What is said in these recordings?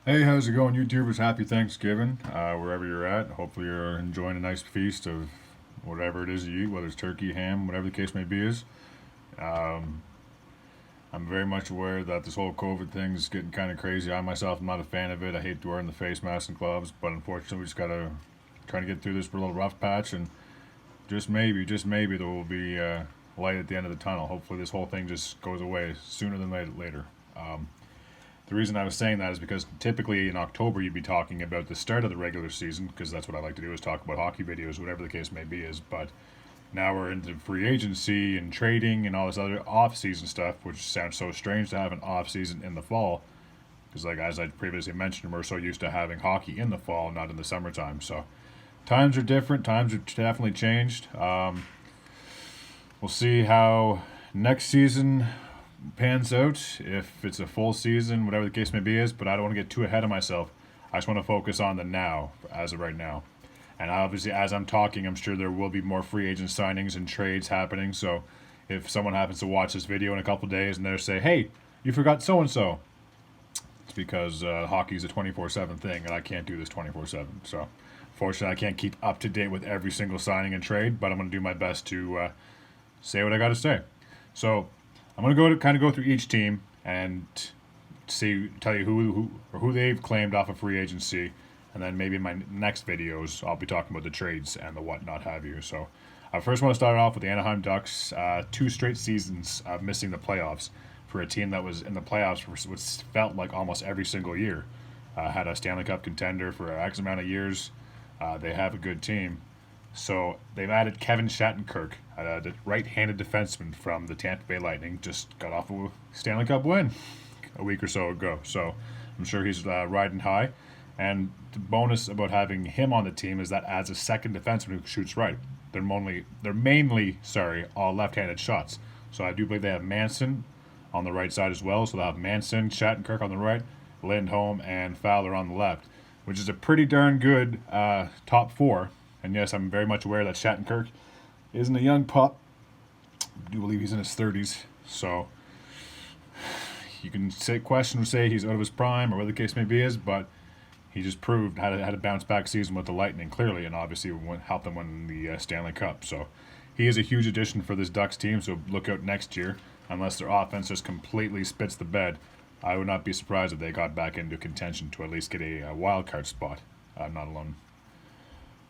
Hey, how's it going, YouTubers? Happy Thanksgiving, wherever you're at. Hopefully, you're enjoying a nice feast of whatever it is you eat, whether it's turkey, ham, whatever the case may be. Is um, I'm very much aware that this whole COVID thing is getting kind of crazy. I myself am not a fan of it. I hate wearing the face masks and gloves, but unfortunately, we just gotta try to get through this for a little rough patch, and just maybe, there will be light at the end of the tunnel. Hopefully, this whole thing just goes away sooner than later. The reason I was saying that is because typically in October you'd be talking about the start of the regular season, because that's what I like to do, is talk about hockey videos, whatever the case may be. Is But now we're into free agency and trading and all this other off-season stuff, which sounds so strange to have an off-season in the fall, because like as I previously mentioned, we're so used to having hockey in the fall, not in the summertime. So times are different. Times are definitely changed. We'll see how next season pans out, if it's a full season, whatever the case may be. But I don't want to get too ahead of myself. I just want to focus on the now, as of right now. And obviously, as I'm talking, I'm sure there will be more free agent signings and trades happening. So if someone happens to watch this video in a couple days and they say, hey, you forgot so and so, it's because hockey's a 24/7 thing and I can't do this 24/7. So fortunately, I can't keep up to date with every single signing and trade, but I'm going to do my best to say what I got to say. So I'm gonna go through each team and tell you who they've claimed off of free agency, and then maybe in my next videos I'll be talking about the trades and the whatnot have you. So I first want to start off with the Anaheim Ducks. 2 straight seasons of missing the playoffs for a team that was in the playoffs for what felt like almost every single year. Had a Stanley Cup contender for X amount of years. They have a good team. So they've added Kevin Shattenkirk, the right-handed defenseman from the Tampa Bay Lightning. Just got off a Stanley Cup win a week or so ago. So I'm sure he's riding high. And the bonus about having him on the team is that adds a second defenseman who shoots right. They're mainly all left-handed shots. So I do believe they have Manson on the right side as well. So they'll have Manson, Shattenkirk on the right, Lindholm, and Fowler on the left, which is a pretty darn good top four. And yes, I'm very much aware that Shattenkirk isn't a young pup. I do believe he's in his 30s. So you can say he's out of his prime or whatever the case may be but he just proved had a bounce back season with the Lightning clearly, and obviously helped them win the Stanley Cup. So he is a huge addition for this Ducks team. So look out next year, unless their offense just completely spits the bed. I would not be surprised if they got back into contention to at least get a wild card spot. I'm not alone.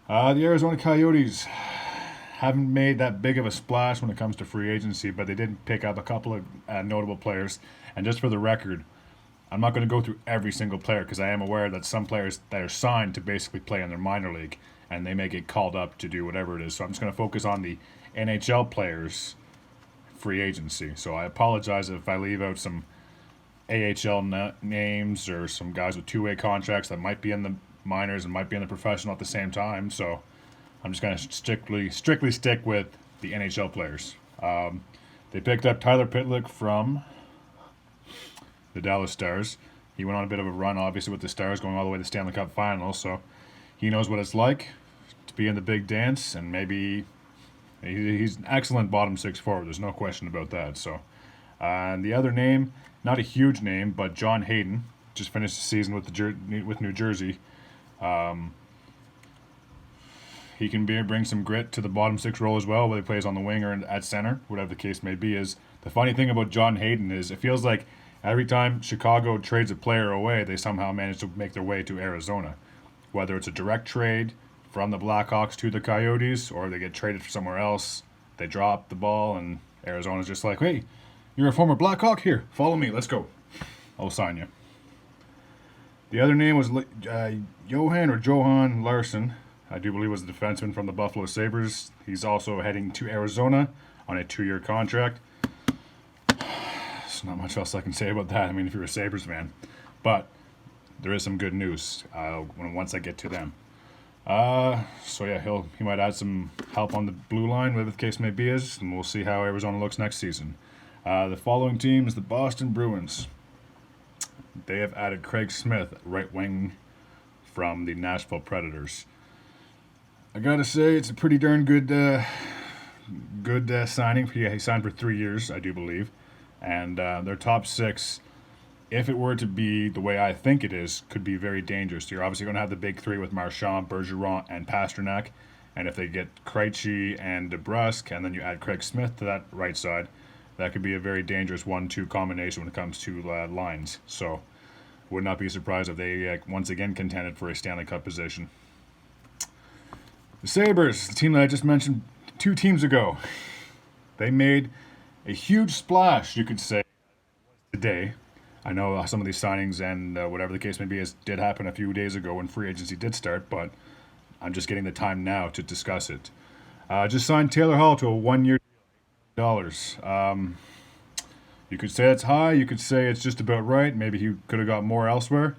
The Arizona Coyotes haven't made that big of a splash when it comes to free agency, but they did pick up a couple of notable players. And just for the record, I'm not going to go through every single player, because I am aware that some players that are signed to basically play in their minor league, and they may get called up to do whatever it is. So I'm just going to focus on the NHL players' free agency. So I apologize if I leave out some AHL names or some guys with two-way contracts that might be in the minors and might be in the professional at the same time. So I'm just going to strictly stick with the NHL players. They picked up Tyler Pitlik from the Dallas Stars. He went on a bit of a run, obviously, with the Stars going all the way to the Stanley Cup Finals. So he knows what it's like to be in the big dance, and maybe he's an excellent bottom six forward. There's no question about that. So, and the other name, not a huge name, but John Hayden, just finished the season with with New Jersey. He can bring some grit to the bottom six role as well, whether he plays on the wing or at center, whatever the case may be. Is the funny thing about John Hayden is it feels like every time Chicago trades a player away, they somehow manage to make their way to Arizona. Whether it's a direct trade from the Blackhawks to the Coyotes, or they get traded for somewhere else, they drop the ball, and Arizona's just like, hey, you're a former Blackhawk? Here, follow me, let's go. I'll sign you. The other name was Johan Larson. I do believe was a defenseman from the Buffalo Sabres. He's also heading to Arizona on a 2-year contract. There's not much else I can say about that. I mean, if you're a Sabres fan. But there is some good news once I get to them. So yeah, he might add some help on the blue line, whatever the case may be, and we'll see how Arizona looks next season. The following team is the Boston Bruins. They have added Craig Smith, right wing from the Nashville Predators. I gotta say, it's a pretty darn good signing. He signed for 3 years, I do believe, and their top six if it were to be the way I think it is, could be very dangerous. You're obviously going to have the big three with Marchand, Bergeron, and Pasternak. And if they get Krejci and DeBrusque, and then you add Craig Smith to that right side, that could be a very dangerous 1-2 combination when it comes to lines. So, would not be surprised if they once again contended for a Stanley Cup position. The Sabres, the team that I just mentioned 2 teams ago, they made a huge splash, you could say, today. I know some of these signings and whatever the case may be did happen a few days ago when free agency did start, but I'm just getting the time now to discuss it. Just signed Taylor Hall to a 1-year dollars. You could say it's high. You could say it's just about right. Maybe he could have got more elsewhere.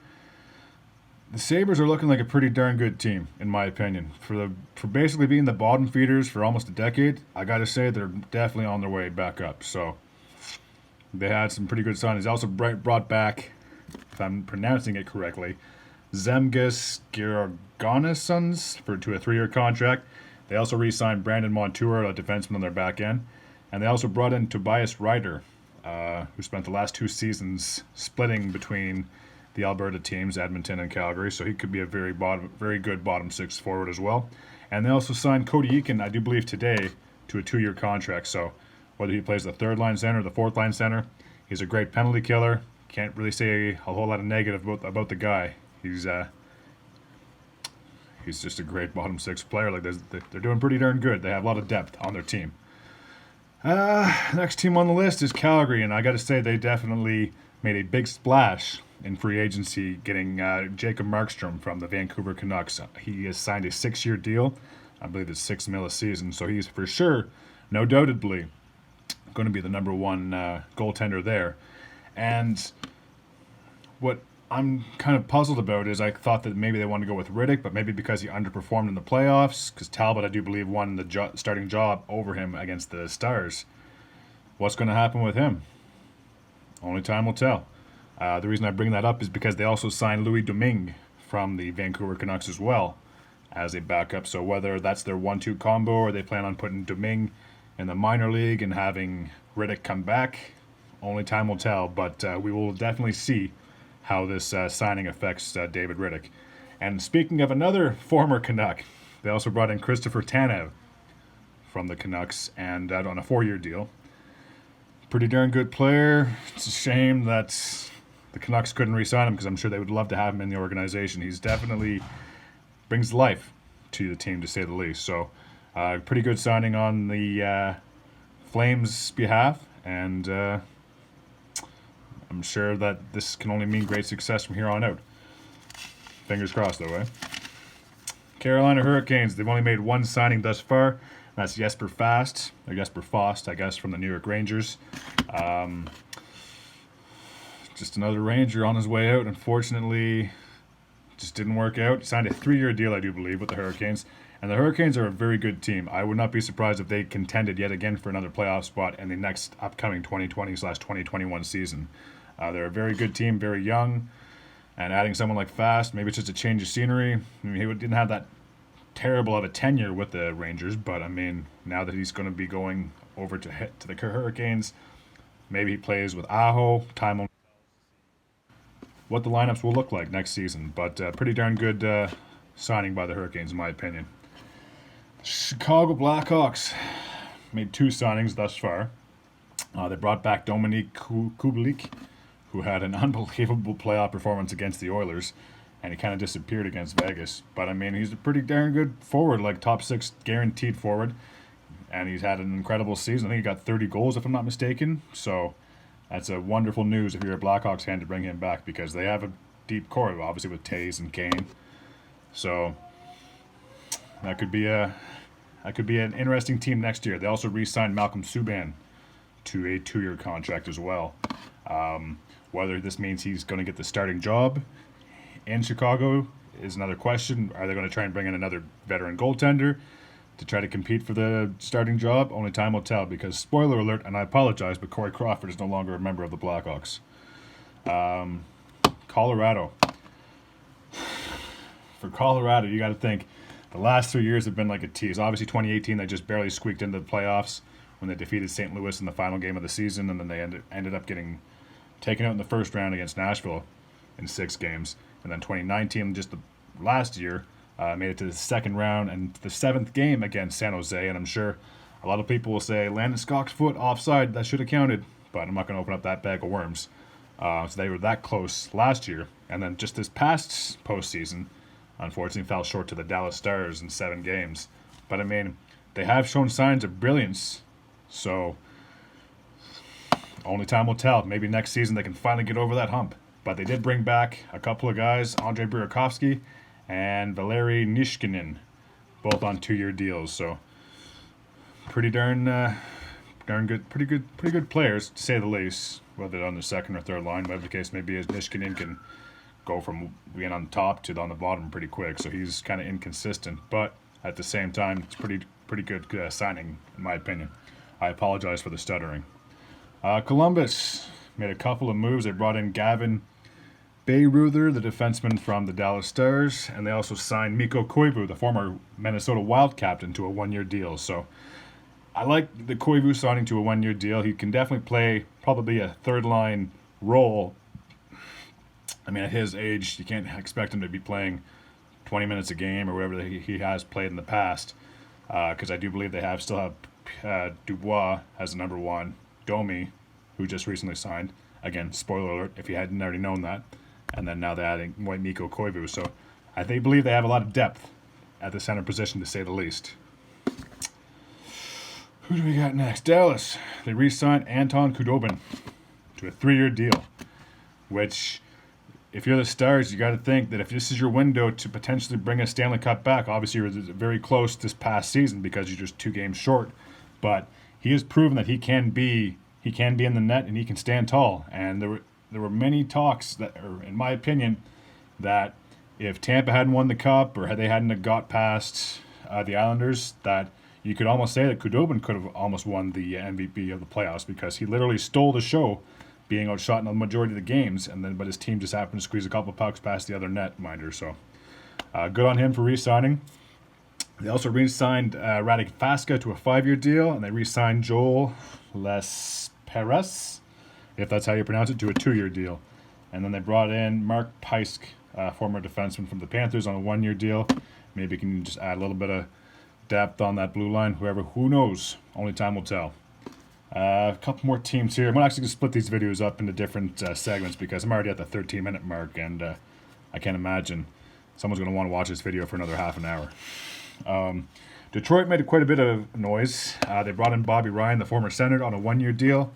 The Sabres are looking like a pretty darn good team, in my opinion. For basically being the bottom feeders for almost a decade, I got to say they're definitely on their way back up. So they had some pretty good signings. They also brought back, if I'm pronouncing it correctly, Zemgus Girgensons to a 3-year contract. They also re-signed Brandon Montour, a defenseman on their back end. And they also brought in Tobias Ryder, who spent the last 2 seasons splitting between the Alberta teams, Edmonton and Calgary. So he could be a very good bottom 6 forward as well. And they also signed Cody Eakin, I do believe today, to a 2-year contract. So whether he plays the 3rd-line center or the 4th-line center, he's a great penalty killer. Can't really say a whole lot of negative about the guy. He's just a great bottom 6 player. Like they're doing pretty darn good. They have a lot of depth on their team. Next team on the list is Calgary, and I got to say they definitely made a big splash in free agency, getting Jacob Markstrom from the Vancouver Canucks. He has signed a 6-year deal. I believe it's $6 million a season, so he's for sure, no doubtedly, going to be the number 1 goaltender there. And what I'm kind of puzzled about is I thought that maybe they wanted to go with Riddick, but maybe because he underperformed in the playoffs, because Talbot, I do believe, won the starting job over him against the Stars. What's going to happen with him? Only time will tell. The reason I bring that up is because they also signed Louis Domingue from the Vancouver Canucks as well as a backup. So whether that's their 1-2 combo or they plan on putting Domingue in the minor league and having Riddick come back, only time will tell. But we will definitely see how this signing affects David Riddick. And speaking of another former Canuck, they also brought in Christopher Tanev from the Canucks and on a 4-year deal. Pretty darn good player. It's a shame that the Canucks couldn't re-sign him because I'm sure they would love to have him in the organization. He's definitely brings life to the team, to say the least. So pretty good signing on the Flames' behalf, and I'm sure that this can only mean great success from here on out. Fingers crossed, though, eh? Carolina Hurricanes, they've only made 1 signing thus far. That's Jesper Fast, I guess, from the New York Rangers. Just another Ranger on his way out. Unfortunately, just didn't work out. He signed a 3-year deal, I do believe, with the Hurricanes. And the Hurricanes are a very good team. I would not be surprised if they contended yet again for another playoff spot in the next upcoming 2020/2021 season. They're a very good team, very young. And adding someone like Fast, maybe it's just a change of scenery. I mean, he didn't have that terrible of a tenure with the Rangers, but I mean, now that he's going to be going over to the Hurricanes, maybe he plays with Aho. Time will what the lineups will look like next season, but pretty darn good signing by the Hurricanes, in my opinion. Chicago Blackhawks made 2 signings thus far. They brought back Dominik Kubalik, who had an unbelievable playoff performance against the Oilers, and he kind of disappeared against Vegas. But I mean, he's a pretty darn good forward, like top 6 guaranteed forward, and he's had an incredible season. I think he got 30 goals, if I'm not mistaken. So that's a wonderful news if you're a Blackhawks fan to bring him back, because they have a deep core, obviously with Taves and Kane. So that could be an interesting team next year. They also re-signed Malcolm Subban to a 2-year contract as well. Whether this means he's going to get the starting job in Chicago is another question. Are they going to try and bring in another veteran goaltender to try to compete for the starting job? Only time will tell, because, spoiler alert, and I apologize, but Corey Crawford is no longer a member of the Blackhawks. Colorado. For Colorado, you got to think the last 3 years have been like a tease. Obviously, 2018, they just barely squeaked into the playoffs when they defeated St. Louis in the final game of the season, and then they ended up getting taken out in the first round against Nashville in 6 games. And then 2019, just the last year, made it to the second round and the 7th game against San Jose. And I'm sure a lot of people will say, Landon Scott's foot offside, that should have counted. But I'm not going to open up that bag of worms. So they were that close last year. And then just this past postseason, unfortunately fell short to the Dallas Stars in 7 games. But I mean, they have shown signs of brilliance. So only time will tell. Maybe next season they can finally get over that hump. But they did bring back a couple of guys, Andrei Burakovsky and Valeri Nishkinin, both on 2-year deals. So pretty darn good, pretty good players to say the least. Whether on the second or third line, whatever the case may be, as Nishkinin can go from being on top to on the bottom pretty quick. So he's kind of inconsistent, but at the same time, it's pretty good signing in my opinion. I apologize for the stuttering. Columbus made a couple of moves. They brought in Gavin Bayreuther, the defenseman from the Dallas Stars, and they also signed Mikko Koivu, the former Minnesota Wild captain, to a 1-year deal. So I like the Koivu signing to a 1-year deal. He can definitely play probably a third-line role. I mean, at his age, you can't expect him to be playing 20 minutes a game or whatever he has played in the past, because I do believe they still have Dubois as the number 1, Domi, who just recently signed. Again, spoiler alert, if you hadn't already known that. And then now they're adding Mikko Koivu. So I believe they have a lot of depth at the center position, to say the least. Who do we got next? Dallas. They re-signed Anton Khudobin to a 3-year deal, which, if you're the Stars, you got to think that if this is your window to potentially bring a Stanley Cup back, obviously you're very close this past season because you're just 2 games short, but he has proven that he can be in the net and he can stand tall. And there were many talks that, or in my opinion, that if Tampa hadn't won the Cup or they hadn't got past the Islanders, that you could almost say that Khudobin could have almost won the MVP of the playoffs, because he literally stole the show, being outshot in the majority of the games, but his team just happened to squeeze a couple pucks past the other net minder. So good on him for re-signing. They also re-signed Radek Faska to a 5-year deal, and they re-signed Joel Lesperas, if that's how you pronounce it, to a 2-year deal. And then they brought in Mark Pysk, former defenseman from the Panthers, on a 1-year deal. Maybe can just add a little bit of depth on that blue line. Who knows? Only time will tell. A couple more teams here. I'm actually going to split these videos up into different segments, because I'm already at the 13-minute mark, and I can't imagine someone's going to want to watch this video for another half an hour. Detroit made quite a bit of noise. They brought in Bobby Ryan, the former center, on a 1-year deal.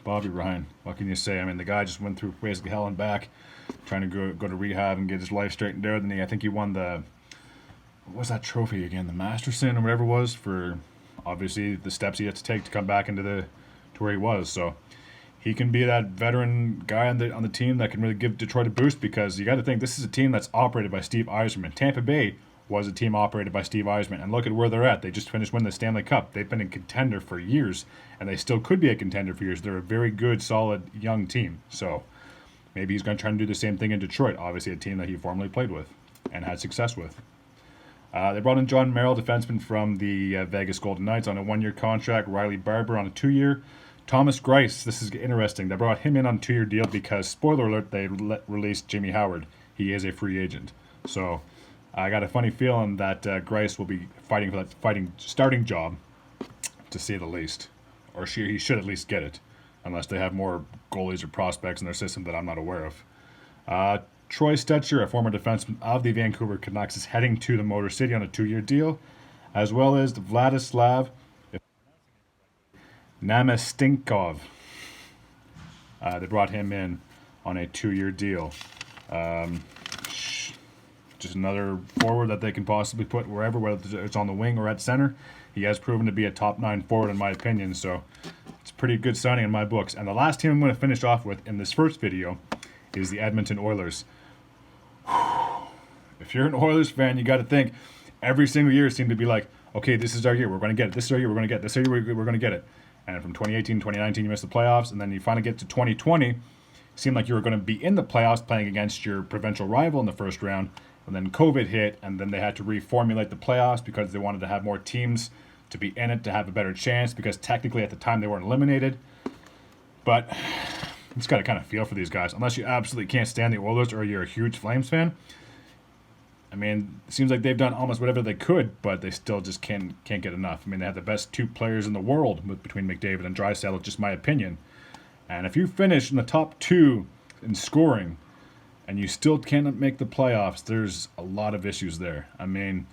Bobby Ryan, what can you say? I mean, the guy just went through basically hell and back, trying to go to rehab and get his life straightened out. And I think he won what was that trophy again? The Masterson or whatever it was, for obviously the steps he had to take to come back to where he was. So he can be that veteran guy on the team that can really give Detroit a boost, because you got to think this is a team that's operated by Steve Yzerman. Tampa Bay was a team operated by Steve Yzerman, and look at where they're at. They just finished winning the Stanley Cup. They've been a contender for years, and they still could be a contender for years. They're a very good, solid, young team. So maybe he's going to try and do the same thing in Detroit, obviously a team that he formerly played with and had success with. They brought in John Merrill, defenseman from the Vegas Golden Knights, on a 1-year contract. Riley Barber on a 2-year. Thomas Greiss, this is interesting. They brought him in on a 2-year deal because, spoiler alert, they released Jimmy Howard. He is a free agent. So I got a funny feeling that Greiss will be fighting for that starting job, to say the least. Or he should at least get it, unless they have more goalies or prospects in their system that I'm not aware of. Troy Stetcher, a former defenseman of the Vancouver Canucks, is heading to the Motor City on a 2-year deal, as well as Vladislav Namestinkov. They brought him in on a 2-year deal. Just another forward that they can possibly put wherever, whether it's on the wing or at center. He has proven to be a top 9 forward in my opinion, so it's a pretty good signing in my books. And the last team I'm going to finish off with in this first video is the Edmonton Oilers. If you're an Oilers fan, you got to think every single year seemed to be like, okay, this is our year, we're going to get it. This is our year, we're going to get it. This is our year, we're going to get it. And from 2018, 2019, you missed the playoffs, and then you finally get to 2020. It seemed like you were going to be in the playoffs playing against your provincial rival in the first round, and then COVID hit, and then they had to reformulate the playoffs because they wanted to have more teams to be in it to have a better chance, because technically at the time they weren't eliminated. But you just got to kind of feel for these guys. Unless you absolutely can't stand the Oilers or you're a huge Flames fan. I mean, it seems like they've done almost whatever they could, but they still just can't get enough. I mean, they have the best 2 players in the world between McDavid and Draisaitl, just my opinion. And if you finish in the top 2 in scoring and you still can't make the playoffs, there's a lot of issues there. I mean,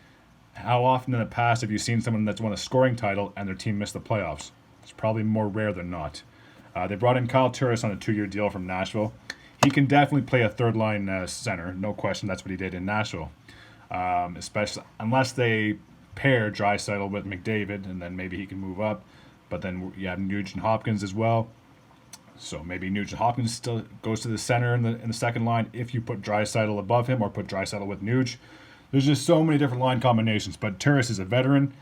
how often in the past have you seen someone that's won a scoring title and their team missed the playoffs? It's probably more rare than not. They brought in Kyle Turris on a 2-year deal from Nashville. He can definitely play a third-line center. No question, that's what he did in Nashville. Especially unless they pair Draisaitl with McDavid, and then maybe he can move up. But then you have Nugent Hopkins as well. So maybe Nugent Hopkins still goes to the center in the second line if you put Draisaitl above him or put Draisaitl with Nuge. There's just so many different line combinations. But Turris is a veteran.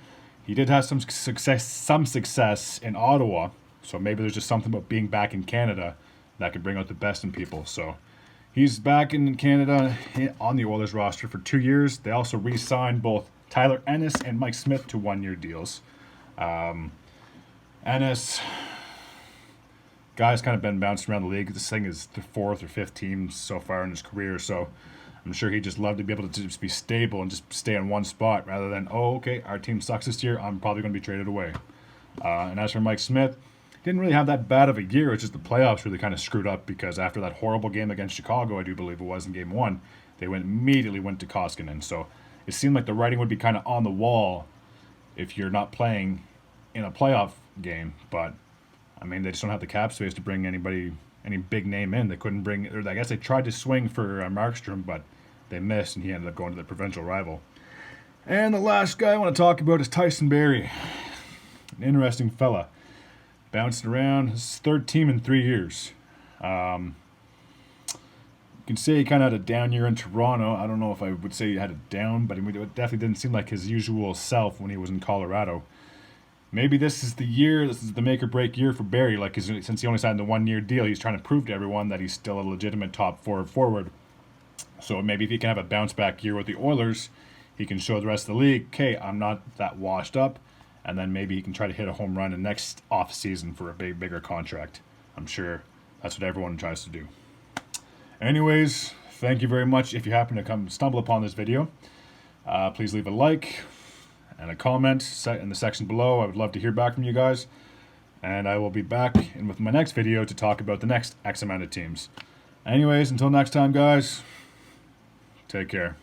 He did have some success in Ottawa. So maybe there's just something about being back in Canada that could bring out the best in people. So he's back in Canada on the Oilers roster for 2 years. They also re-signed both Tyler Ennis and Mike Smith to 1-year deals. Ennis, guy's kind of been bounced around the league. This thing is the 4th or 5th team so far in his career. So I'm sure he'd just love to be able to just be stable and just stay in one spot rather than, oh, okay, our team sucks this year. I'm probably going to be traded away. And as for Mike Smith, didn't really have that bad of a year. It's just the playoffs really kind of screwed up because after that horrible game against Chicago, I do believe it was in Game 1, they immediately went to Koskinen. So it seemed like the writing would be kind of on the wall if you're not playing in a playoff game. But, I mean, they just don't have the cap space to bring any big name in. They couldn't bring, or I guess they tried to swing for Markstrom, but they missed, and he ended up going to the provincial rival. And the last guy I want to talk about is Tyson Berry. An interesting fella. Bouncing around, his 3rd team in 3 years. You can say he kind of had a down year in Toronto. I don't know if I would say he had a down, but it definitely didn't seem like his usual self when he was in Colorado. Maybe this is the make or break year for Berry. Like, since he only signed the 1-year deal, he's trying to prove to everyone that he's still a legitimate top 4 forward. So maybe if he can have a bounce back year with the Oilers, he can show the rest of the league, okay, I'm not that washed up. And then maybe he can try to hit a home run in next off season for a bigger contract. I'm sure that's what everyone tries to do. Anyways, thank you very much. If you happen to stumble upon this video, please leave a like and a comment in the section below. I would love to hear back from you guys. And I will be back with my next video to talk about the next X amount of teams. Anyways, until next time, guys, take care.